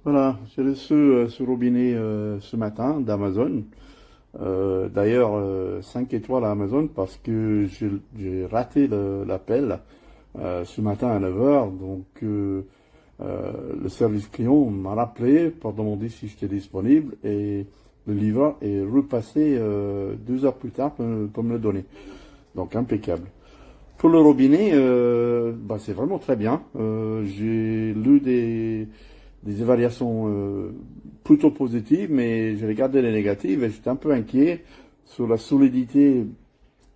Voilà, j'ai reçu ce robinet ce matin d'Amazon. D'ailleurs, 5 étoiles à Amazon parce que j'ai raté l'appel ce matin à 9 heures. Donc, le service client m'a rappelé pour demander si j'étais disponible et le livreur est repassé 2 heures plus tard pour me le donner. Donc, impeccable. Pour le robinet, bah, c'est vraiment très bien. J'ai lu des évaluations plutôt positives, mais j'ai regardé les négatives et j'étais un peu inquiet sur la solidité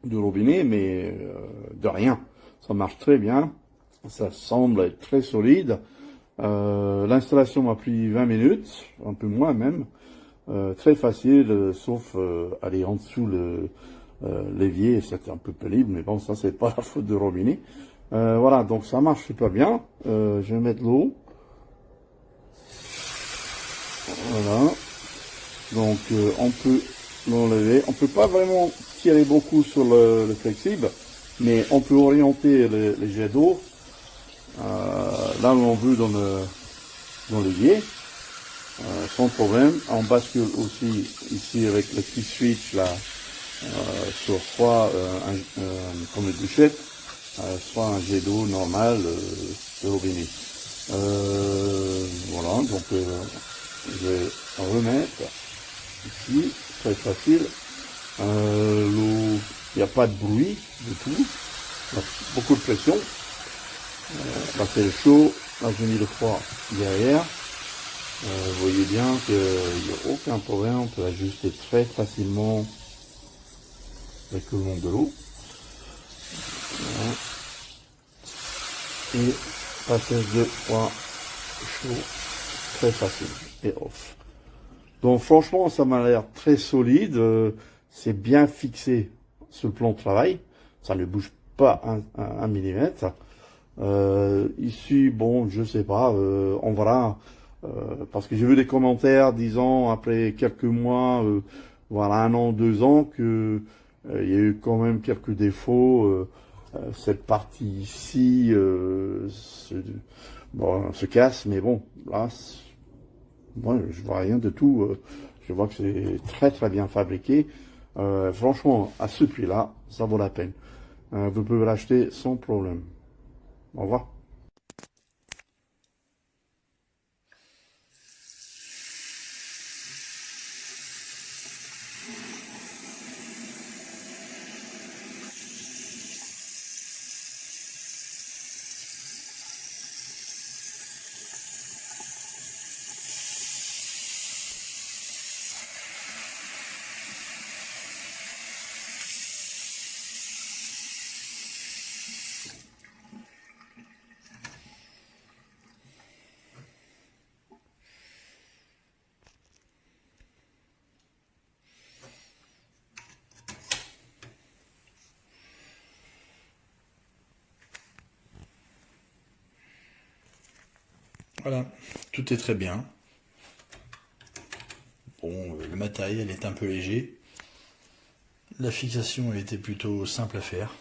du robinet, mais de rien. Ça marche très bien, ça semble être très solide. L'installation m'a pris 20 minutes, un peu moins même. Très facile, sauf aller en dessous l'évier, c'était un peu pénible, mais bon, ça c'est pas la faute du robinet. Voilà, donc ça marche super bien. Je vais mettre l'eau. Voilà. Donc on peut l'enlever. On peut pas vraiment tirer beaucoup sur le flexible, mais on peut orienter les jets d'eau là où on veut dans l'évier, sans problème. On bascule aussi ici avec le petit switch là sur soit comme une douchette, soit un jet d'eau normal de robinet. Voilà, donc je vais remettre ici, très facile. L'eau, il n'y a pas de bruit du tout. Il y a beaucoup de pression. Là, c'est le chaud. Là, j'ai mis le froid derrière. Vous voyez bien qu'il n'y a aucun problème. On peut ajuster très facilement l'écoulement de l'eau. Voilà. Et passage de froid chaud, très facile. Et off. Donc franchement, ça m'a l'air très solide. C'est bien fixé sur le plan de travail. Ça ne bouge pas un millimètre. Ici, bon, je sais pas, on verra. Parce que j'ai vu des commentaires disant, après quelques mois, voilà, 1 an, 2 ans, que il y a eu quand même quelques défauts. Cette partie ici bon, se casse, mais bon, là, moi, je vois rien de tout. Je vois que c'est très très bien fabriqué. Franchement, à ce prix-là, ça vaut la peine. Vous pouvez l'acheter sans problème. Au revoir. Voilà, tout est très bien. Bon, le matériel est un peu léger. La fixation a été plutôt simple à faire.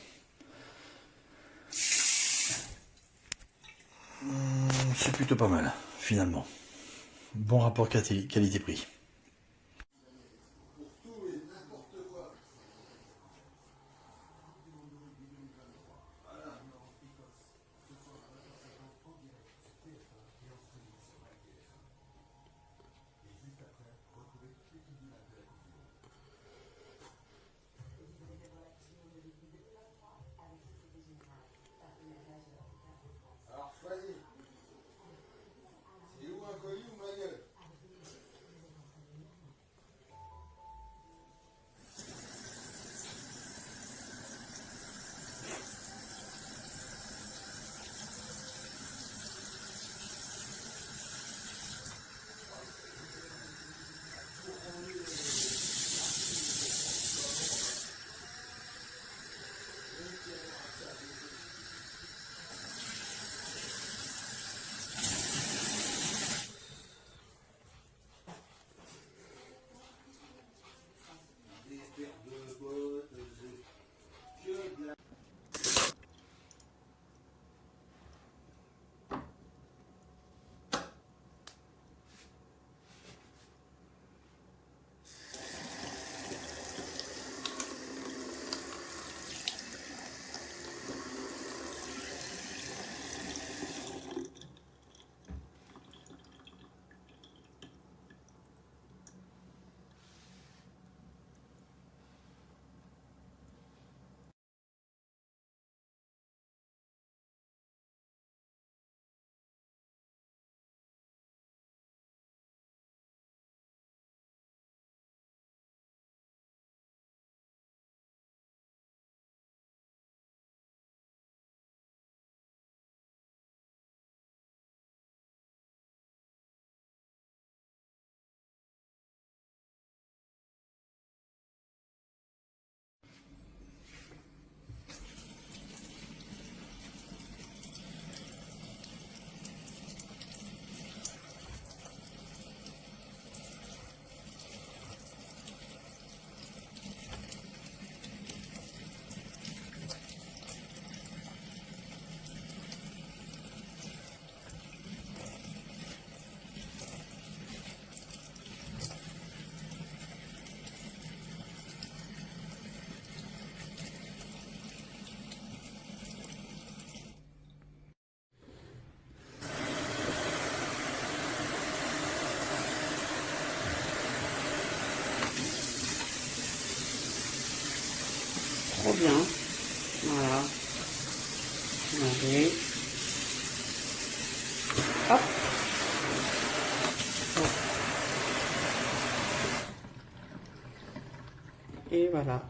C'est plutôt pas mal, finalement. Bon rapport qualité-prix. Alors choisis. C'est où un colis ou ma gueule? trop bien. Voilà. Allez. Hop. Et voilà.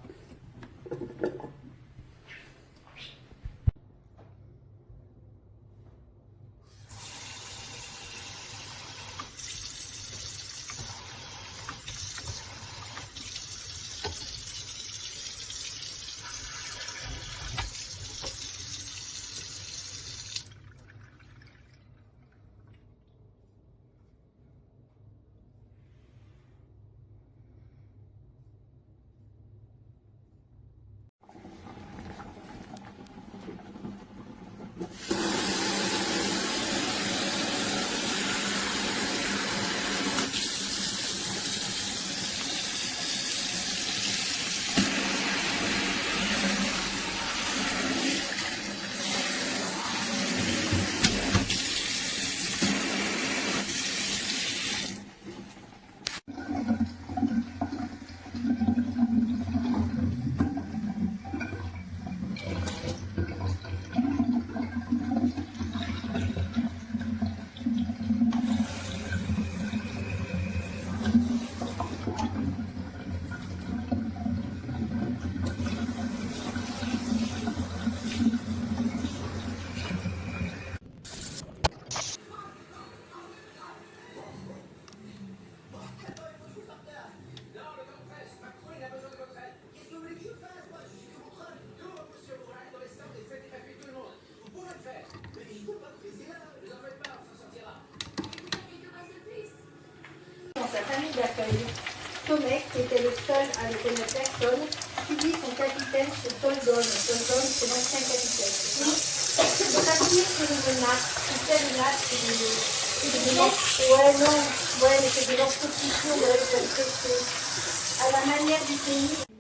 Dans sa famille d'accueil, Tomek, qui était le seul à ne connaître personne, suivit son capitaine chez Toldon. Toldon, c'est l'ancien capitaine. Il s'attire sur une nappe, une telle nappe, ouais, non, ouais, mais c'est des morceaux de tissu, on dirait que c'est à la manière du pays.